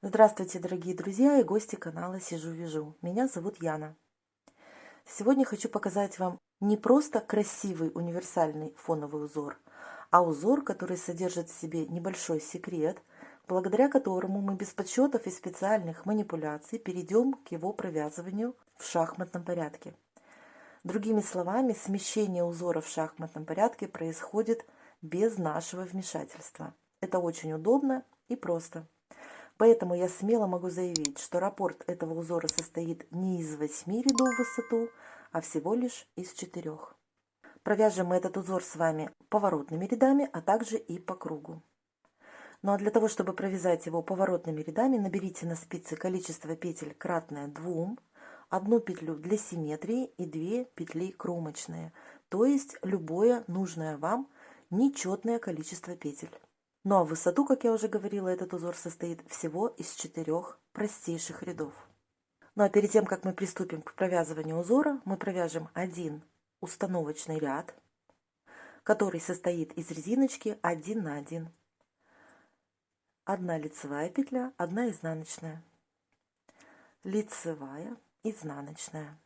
Здравствуйте, дорогие друзья и гости канала Сижу-Вяжу. Меня зовут Яна. Сегодня хочу показать вам не просто красивый универсальный фоновый узор, а узор, который содержит в себе небольшой секрет, благодаря которому мы без подсчетов и специальных манипуляций перейдем к его провязыванию в шахматном порядке. Другими словами, смещение узора в шахматном порядке происходит без нашего вмешательства. Это очень удобно и просто. Поэтому я смело могу заявить, что раппорт этого узора состоит не из 8 рядов в высоту, а всего лишь из 4. Провяжем мы этот узор с вами поворотными рядами, а также и по кругу. Ну а для того, чтобы провязать его поворотными рядами, наберите на спице количество петель кратное 2, одну петлю для симметрии и 2 петли кромочные, то есть любое нужное вам нечетное количество петель. Ну а в высоту, как я уже говорила, этот узор состоит всего из 4 простейших рядов. Ну а перед тем, как мы приступим к провязыванию узора, мы провяжем один установочный ряд, который состоит из резиночки 1 на 1. Одна лицевая петля, одна изнаночная. Лицевая, изнаночная.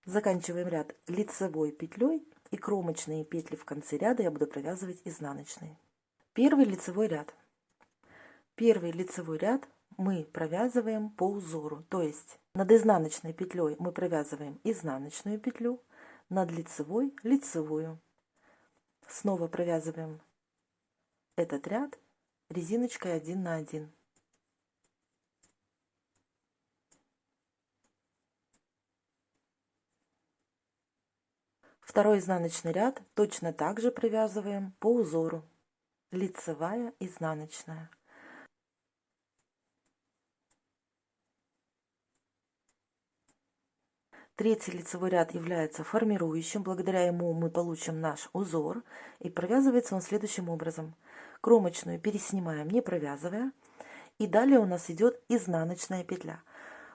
Заканчиваем ряд лицевой петлей, и кромочные петли в конце ряда я буду провязывать изнаночной. Первый лицевой ряд. Первый лицевой ряд мы провязываем по узору, то есть над изнаночной петлей мы провязываем изнаночную петлю, над лицевой лицевую. Снова провязываем этот ряд резиночкой 1 на 1. Второй изнаночный ряд точно так же провязываем по узору. Лицевая, изнаночная. Третий лицевой ряд является формирующим, благодаря ему мы получим наш узор, и провязывается он следующим образом. Кромочную переснимаем, не провязывая, и далее у нас идет изнаночная петля.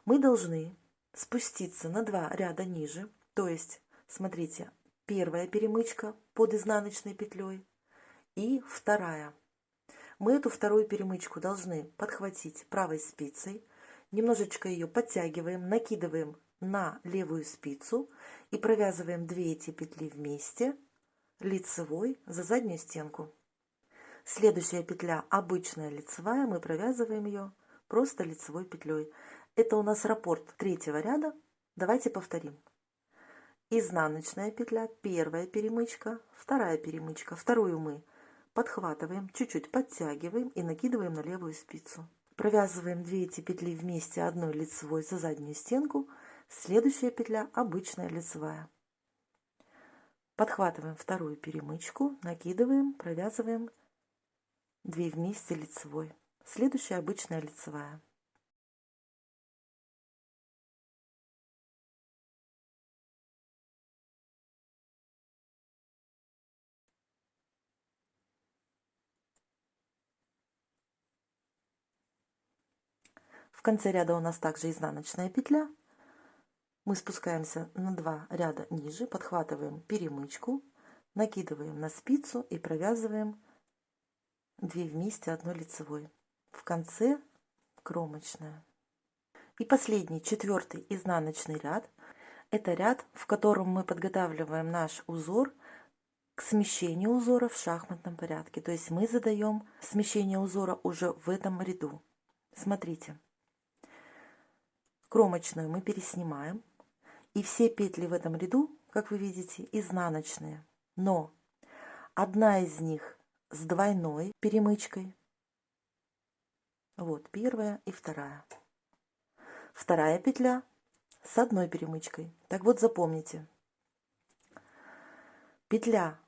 Мы должны спуститься на 2 ряда ниже, то есть, смотрите, первая перемычка под изнаночной петлей и вторая. Мы эту вторую перемычку должны подхватить правой спицей, немножечко ее подтягиваем, накидываем на левую спицу и провязываем 2 эти петли вместе лицевой за заднюю стенку. Следующая петля обычная лицевая, мы провязываем ее просто лицевой петлей. Это у нас раппорт третьего ряда. Давайте повторим. Изнаночная петля, первая перемычка, вторая перемычка. Вторую мы подхватываем, чуть-чуть подтягиваем и накидываем на левую спицу. Провязываем 2 эти петли вместе одной лицевой за заднюю стенку. Следующая петля обычная лицевая. Подхватываем вторую перемычку, накидываем, провязываем 2 вместе лицевой. Следующая обычная лицевая. В конце ряда у нас также изнаночная петля. Мы спускаемся на 2 ряда ниже, подхватываем перемычку, накидываем на спицу и провязываем 2 вместе одной лицевой. В конце кромочная. И последний, четвертый изнаночный ряд. Это ряд, в котором мы подготавливаем наш узор к смещению узора в шахматном порядке. То есть мы задаем смещение узора уже в этом ряду. Смотрите. Кромочную мы переснимаем. И все петли в этом ряду, как вы видите, изнаночные. Но одна из них с двойной перемычкой. Вот первая и вторая. Вторая петля с одной перемычкой. Так вот запомните. Петля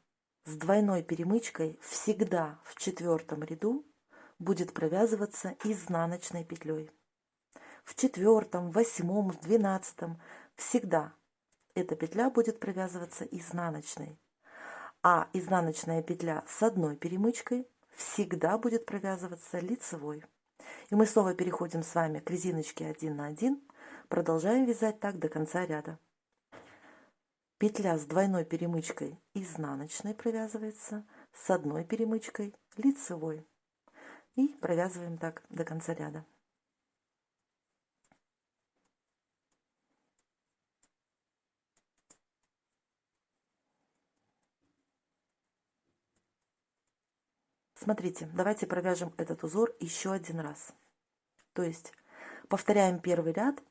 с двойной перемычкой всегда в 4 ряду будет провязываться изнаночной петлей. В 4, 8, в 12 всегда эта петля будет провязываться изнаночной. А изнаночная петля с одной перемычкой всегда будет провязываться лицевой. И мы снова переходим с вами к резиночке 1 на 1. Продолжаем вязать так до конца ряда. Петля с двойной перемычкой изнаночной провязывается, с одной перемычкой лицевой. И провязываем так до конца ряда. Смотрите, давайте провяжем этот узор еще один раз. То есть повторяем первый ряд,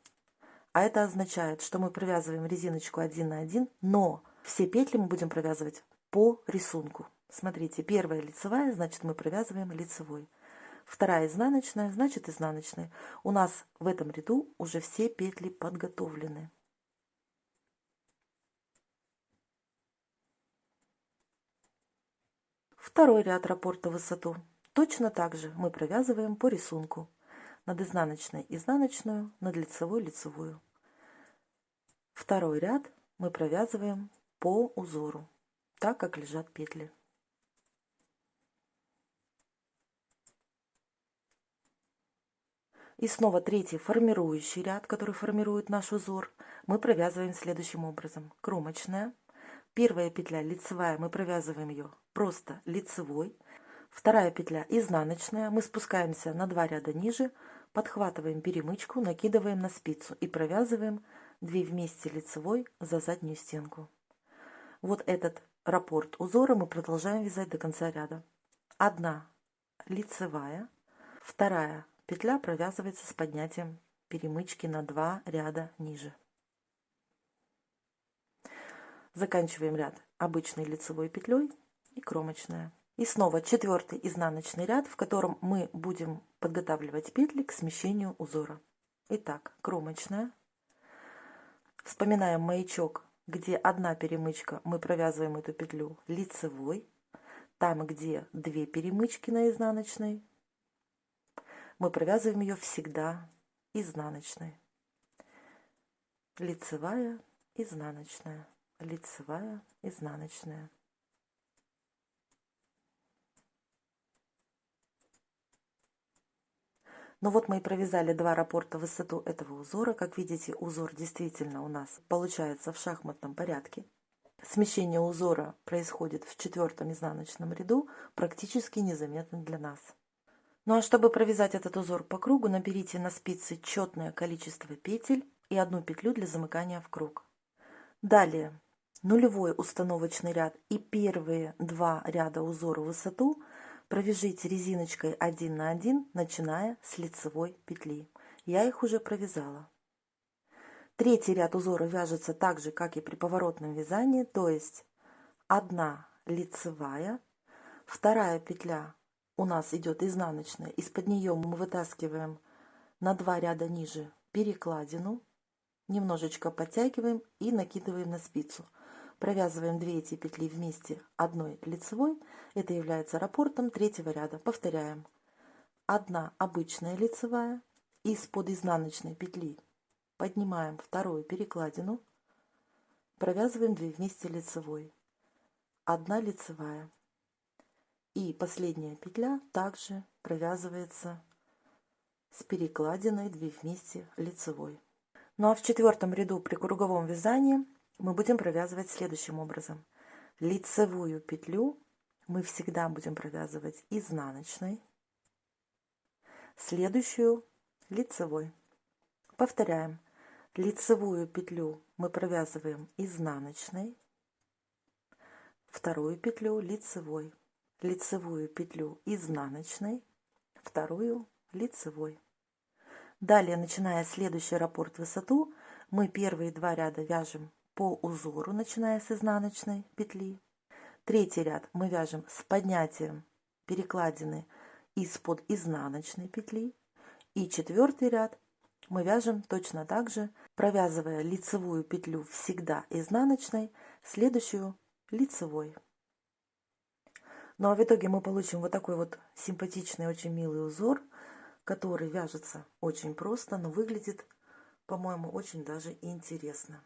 а это означает, что мы провязываем резиночку 1 на 1, но все петли мы будем провязывать по рисунку. Смотрите, первая лицевая, значит мы провязываем лицевой. Вторая изнаночная, значит изнаночная. У нас в этом ряду уже все петли подготовлены. Второй ряд раппорта в высоту. Точно так же мы провязываем по рисунку. Над изнаночной изнаночную, над лицевой лицевую. Второй ряд мы провязываем по узору, так как лежат петли. И снова третий формирующий ряд, который формирует наш узор, мы провязываем следующим образом. Кромочная. Первая петля лицевая, мы провязываем ее просто лицевой. Вторая петля изнаночная, мы спускаемся на 2 ряда ниже, подхватываем перемычку, накидываем на спицу и провязываем 2 вместе лицевой за заднюю стенку. Вот этот раппорт узора мы продолжаем вязать до конца ряда. 1 лицевая, вторая петля провязывается с поднятием перемычки на 2 ряда ниже. Заканчиваем ряд обычной лицевой петлей и кромочная. И снова 4-й изнаночный ряд, в котором мы будем подготавливать петли к смещению узора. Итак, кромочная. Вспоминаем маячок, где 1 перемычка, мы провязываем эту петлю лицевой. Там, где 2 перемычки на изнаночной, мы провязываем ее всегда изнаночной. Лицевая, изнаночная, лицевая, изнаночная. Ну вот мы и провязали 2 раппорта в высоту этого узора. Как видите, узор действительно у нас получается в шахматном порядке. Смещение узора происходит в 4-м изнаночном ряду, практически незаметно для нас. Ну а чтобы провязать этот узор по кругу, наберите на спице четное количество петель и 1 петлю для замыкания в круг. Далее нулевой установочный ряд и первые 2 ряда узора в высоту провяжите резиночкой 1 на 1, начиная с лицевой петли. Я их уже провязала. Третий ряд узора вяжется так же, как и при поворотном вязании, то есть 1 лицевая, вторая петля у нас идет изнаночная, из-под нее мы вытаскиваем на 2 ряда ниже перекладину, немножечко подтягиваем и накидываем на спицу. Провязываем 2 эти петли вместе 1 лицевой, это является раппортом 3-го ряда. Повторяем. 1 обычная лицевая, из-под изнаночной петли поднимаем 2 перекладину, провязываем 2 вместе лицевой, 1 лицевая. И последняя петля также провязывается с перекладиной 2 вместе лицевой. Ну а в 4-м ряду при круговом вязании мы будем провязывать следующим образом. Лицевую петлю мы всегда будем провязывать изнаночной, следующую лицевой. Повторяем. Лицевую петлю мы провязываем изнаночной, вторую петлю лицевой, лицевую петлю изнаночной, вторую лицевой. Далее, начиная следующий раппорт в высоту, мы первые 2 ряда вяжем по узору, начиная с изнаночной петли. 3-й ряд мы вяжем с поднятием перекладины из-под изнаночной петли. И 4-й ряд мы вяжем точно так же, провязывая лицевую петлю всегда изнаночной, следующую лицевой. Ну а в итоге мы получим вот такой вот симпатичный, очень милый узор, который вяжется очень просто, но выглядит, по-моему, очень даже интересно.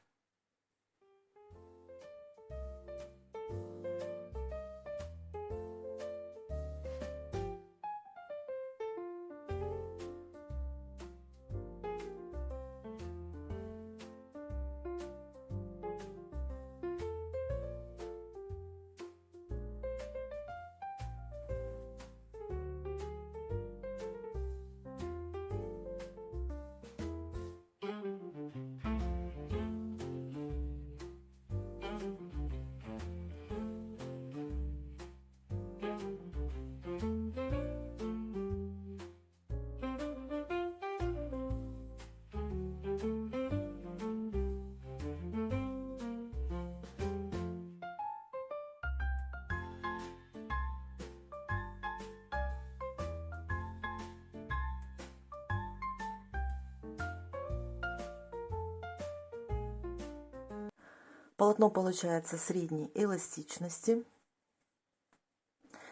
Полотно получается средней эластичности.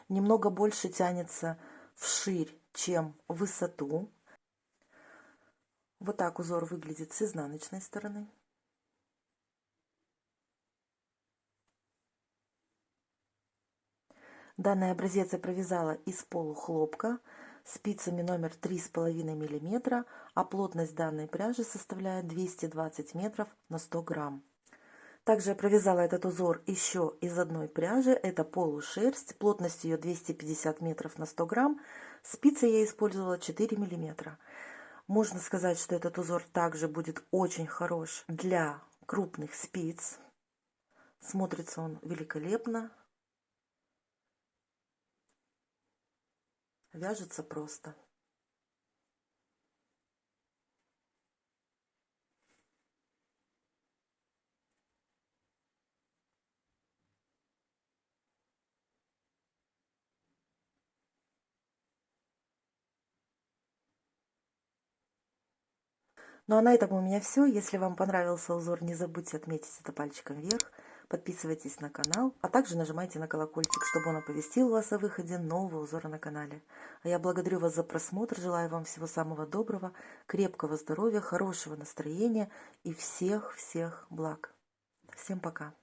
Немного больше тянется вширь, чем в высоту. Вот так узор выглядит с изнаночной стороны. Данный образец я провязала из полухлопка спицами номер 3,5 мм, а плотность данной пряжи составляет 220 метров на 100 грамм. Также я провязала этот узор еще из одной пряжи, это полушерсть, плотность ее 250 метров на 100 грамм, спицы я использовала 4 мм. Можно сказать, что этот узор также будет очень хорош для крупных спиц, смотрится он великолепно, вяжется просто. Ну а на этом у меня все. Если вам понравился узор, не забудьте отметить это пальчиком вверх. Подписывайтесь на канал, а также нажимайте на колокольчик, чтобы он оповестил вас о выходе нового узора на канале. А я благодарю вас за просмотр, желаю вам всего самого доброго, крепкого здоровья, хорошего настроения и всех-всех благ. Всем пока!